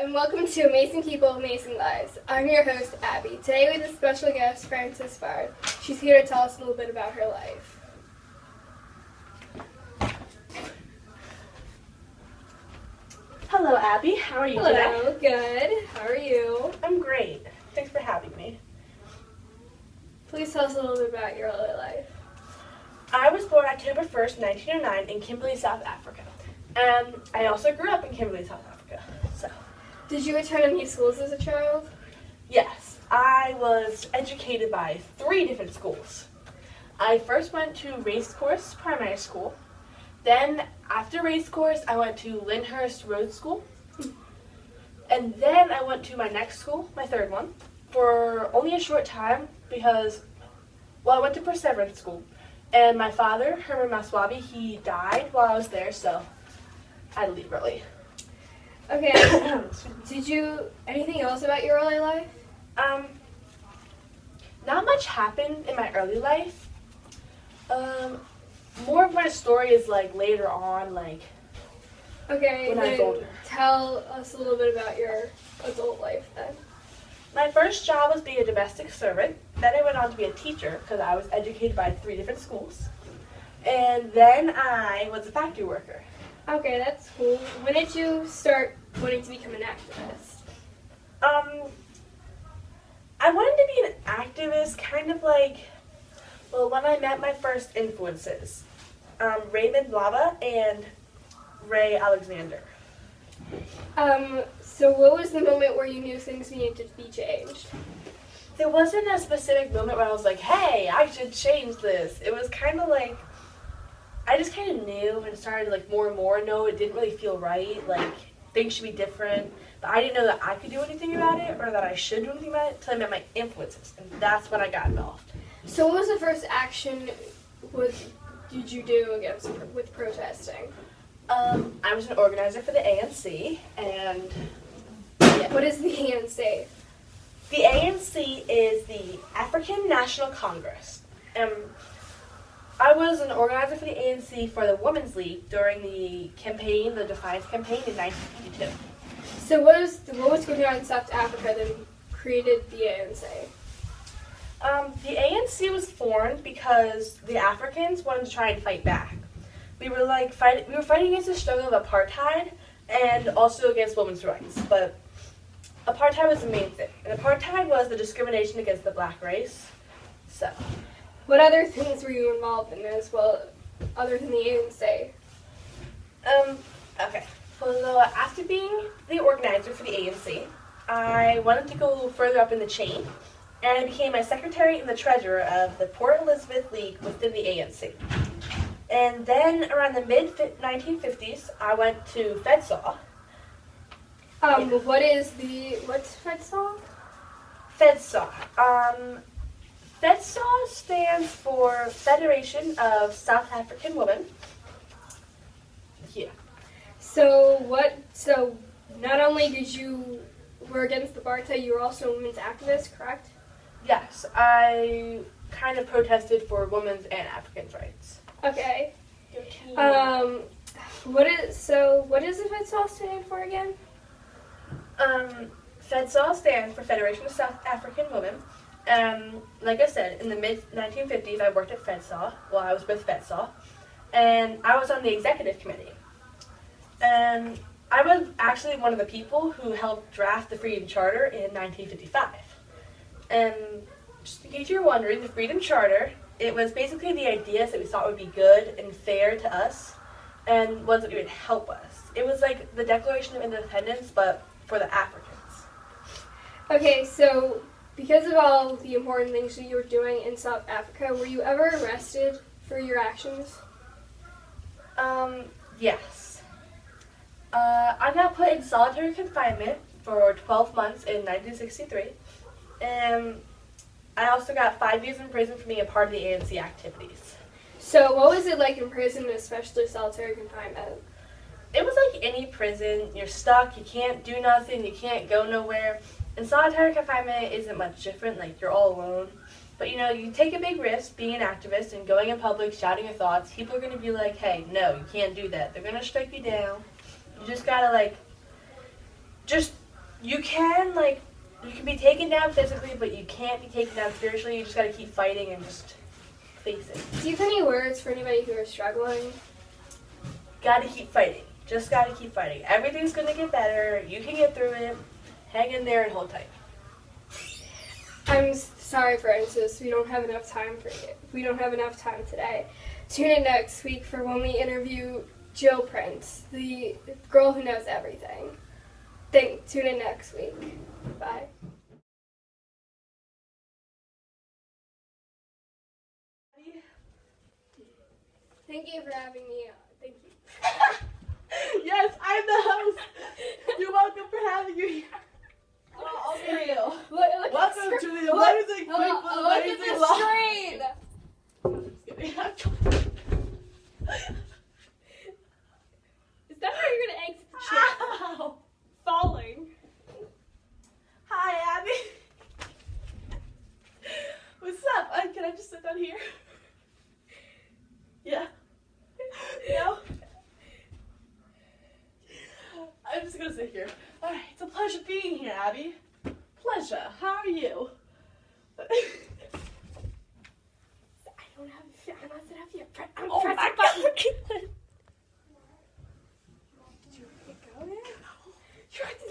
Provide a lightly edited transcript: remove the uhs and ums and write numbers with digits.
and welcome to Amazing People, Amazing Lives. I'm your host, Abby. Today we have a special guest, Frances Baard. She's here to tell us a little bit about her life. Hello, Abby. How are you today? Hello, good. How are you? I'm great. Thanks for having me. Please tell us a little bit about your early life. I was born October 1st, 1909 in Kimberley, South Africa. And I also grew up in Kimberley, South Africa. So, Did you attend any schools as a child? yes, I was educated by 3 different schools. I first went to Racecourse Primary School. Then, after Racecourse, I went to Lyndhurst Road School. And then I went to my next school, my third one, for only a short time because, I went to Perseverance School. And my father, Herman Maswabi, he died while I was there, so I had to leave early. Okay. Anything else about your early life? Not much happened in my early life. More of my story is like later on, like Okay, when I was then older. tell us a little bit about your adult life then. My first job was being a domestic servant. Then I went on to be a teacher because I was educated by 3 different schools. And then I was a factory worker. Okay, that's cool. When did you start wanting to become an activist? I wanted to be an activist kind of like, when I met my first influences, Raymond Lava and Ray Alexander. So what was the moment where you knew things needed to be changed? There wasn't a specific moment where I was like, hey, I should change this. It was kind of like, I just kind of knew and started like more and more know it didn't really feel right. Like, things should be different. But I didn't know that I could do anything about it or that I should do anything about it until I met my influences. And that's when I got involved. So what was the first action did you do with protesting? I was an organizer for the ANC, and yeah. What is the ANC? The ANC is the African National Congress. I was an organizer for the ANC for the Women's League during the campaign, the Defiance campaign in 1952. So what was going on in South Africa that created the ANC? The ANC was formed because the Africans wanted to try and fight back. We were fighting against the struggle of apartheid and also against women's rights. But apartheid was the main thing. And apartheid was the discrimination against the black race. So, What other things were you involved in as well, other than the ANC? okay. Well, after being the organizer for the ANC, I wanted to go further up in the chain, and I became a secretary and the treasurer of the Port Elizabeth League within the ANC. And then around the mid-1950s, I went to FEDSAW. What's FEDSAW? FEDSAW. FEDSAW stands for Federation of South African Women. Yeah. So not only did you were against the apartheid, you were also a women's activist, correct? Yes, I kind of protested for women's and Africans' rights. Okay. What does the FEDSAW stand for again? FEDSAW stands for Federation of South African Women. Like I said, in the mid-1950s, I worked at FEDSAW. Well, I was with FEDSAW. And I was on the executive committee. And I was actually one of the people who helped draft the Freedom Charter in 1955. And just in case you're wondering, the Freedom Charter, it was basically the ideas that we thought would be good and fair to us and ones that would help us. It was like the Declaration of Independence, but for the Africans. Okay, so because of all the important things that you were doing in South Africa, were you ever arrested for your actions? Yes. I got put in solitary confinement for 12 months in 1963, and I also got 5 years in prison for being a part of the ANC activities. So what was it like in prison, especially solitary confinement? It was like any prison. You're stuck, you can't do nothing, you can't go nowhere. And solitary confinement isn't much different, like you're all alone. But you take a big risk being an activist and going in public, shouting your thoughts. People are going to be like, hey, no, you can't do that. They're going to strike you down. You just got to just you can be taken down physically, but you can't be taken down spiritually. You just gotta keep fighting and just face it. Do you have any words for anybody who are struggling? Gotta keep fighting. Just gotta keep fighting. Everything's gonna get better. You can get through it. Hang in there and hold tight. I'm sorry, Francis. We don't have enough time for you. We don't have enough time today. Tune in next week for when we interview Jill Prince, the girl who knows everything. Tune in next week. Bye. Thank you for having me on. Thank you. Yes, I'm the host. You're welcome for having you here. Oh, I'll be real. Welcome to the amazing people, amazing life. Is that how you're gonna exit the chair? Ow. Falling. Hi, Abby. What's up? Can I just sit down here? Yeah. No? I'm just gonna sit here. Alright, it's a pleasure being here, Abby. Pleasure. How are you? I don't have. I'm not set up yet. I'm Oh pressing my button. God. Did you already go there? You're at the